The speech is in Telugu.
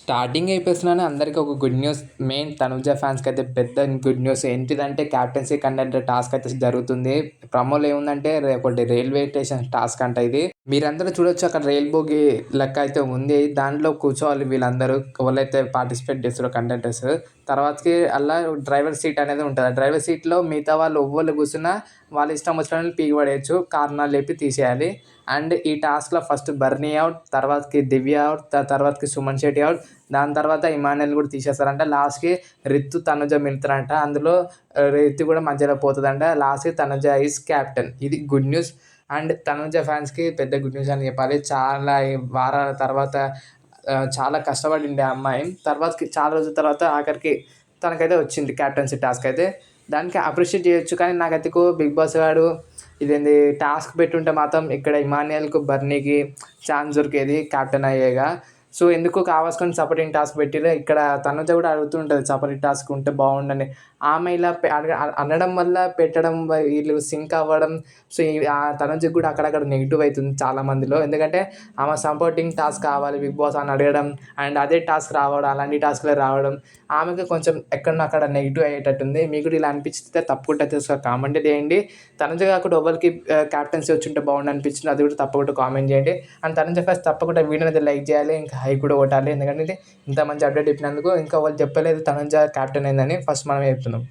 స్టార్టింగ్ ఎపిసోడ్‌లోనే అందరికి ఒక గుడ్ న్యూస్. మెయిన్ తనుజ ఫ్యాన్స్‌కి అయితే పెద్ద గుడ్ న్యూస్. ఏంటిదంటే క్యాప్టెన్సీ కంటెంట్ టాస్క్ అయితే జరుగుతుంది. ప్రోమోలో ఏముందంటే ఒకటి రైల్వే స్టేషన్ టాస్క్ అంట ఇది. మీరందరూ చూడొచ్చు అక్కడ రైల్ బోగి లెక్క అయితే ఉంది. దాంట్లో కూర్చోవాలి వీళ్ళందరూ ఎవరైతే పార్టిసిపేట్ చేస్తారో కంటెంటర్స్. తర్వాతకి అల్లా డ్రైవర్ సీట్ అనేది ఉంటది. ఆ డ్రైవర్ సీట్‌లో మిగతా వాళ్ళు ఎవ్వళ్ళు కూర్చున్నా వాళ్ళ ఇష్టం వచ్చినోళ్ళని పీకి పడేయొచ్చు. కారణాలు చెప్పి తీసేయాలి. అండ్ ఈ టాస్క్‌లో ఫస్ట్ బర్నీ ఔట్, తర్వాతకి దివ్య ఔట్, తర్వాతకి సుమన్ శెట్టి ఔట్, దాని తర్వాత ఇమాన్యుల్‌ని కూడా తీసేస్తారంట. లాస్ట్‌కి రితు, తనుజ మిగులుతారంట. అందులో రితు కూడా మధ్యలో పోతదంట. లాస్ట్‌కి తనుజ ఈస్ కెప్టెన్. ఇది గుడ్ న్యూస్. అండ్ తనుజ ఫ్యాన్స్‌కి పెద్ద గుడ్ న్యూస్ అని చెప్పాలి. చాలా వారాల తర్వాత చాలా కష్టపడింది ఆ అమ్మాయి. తర్వాతకి చాలా రోజుల తర్వాత ఆఖరికి తనకైతే వచ్చింది క్యాప్టెన్సీ టాస్క్ అయితే. దానికి అప్రిషియేట్ చేయొచ్చు. కానీ నాకెందుకో బిగ్ బాస్ గాడు ఇదేంది టాస్క్ పెట్టుంటే మాత్రం ఇక్కడ ఇమాన్యుల్‌కు, బర్నీకి ఛాన్స్ దొరికేది క్యాప్టెన్ అయ్యేగా. సో, ఎందుకో కావాల్సుకొని సపరేట్ టాస్క్ పెట్టిర్రు. ఇక్కడ తనుజ కూడా అడుగుతూ ఉంటది సపరేట్ టాస్క్ ఉంటే బాగుండని. ఆమె ఇలా అనడం వల్ల పెట్టడం వీళ్ళు సింక్ అవ్వడం. సో, తనుజకి కూడా అక్కడక్కడ నెగెటివ్ అయితుంది చాలా మందిలో. ఎందుకంటే ఆమె సపోర్టింగ్ టాస్క్ కావాలి బిగ్ బాస్ అని అడగడం అండ్ అదే టాస్క్ రావడం, అలాంటి టాస్క్‌లే రావడం ఆమెకి కొంచెం ఎక్కడనో అక్కడ నెగెటివ్ అయ్యేటట్టుంది. మీకు కూడా ఇలా అనిపిస్తే తప్పకుండా కామెంట్ చేయండి. తనుజ కాకుండా ఎవరికి క్యాప్టెన్సీ వచ్చుంటే బాగుండు అనిపించింది అది కూడా తప్పకుండా కామెంట్ చేయండి. అండ్ తనుజ ఫస్ట్ తప్పకుండా వీడియోని అయితే లైక్ చేయాలి. ఇంకా హైప్ కూడా కొట్టాలి. ఎందుకంటే ఇంత మంచి అప్డేట్ చెప్పినందుకు. ఇంకా వాళ్ళు చెప్పలేదు తనుజ క్యాప్టెన్ అయిందని. ఫస్ట్ మనమే చెప్తున్నాం.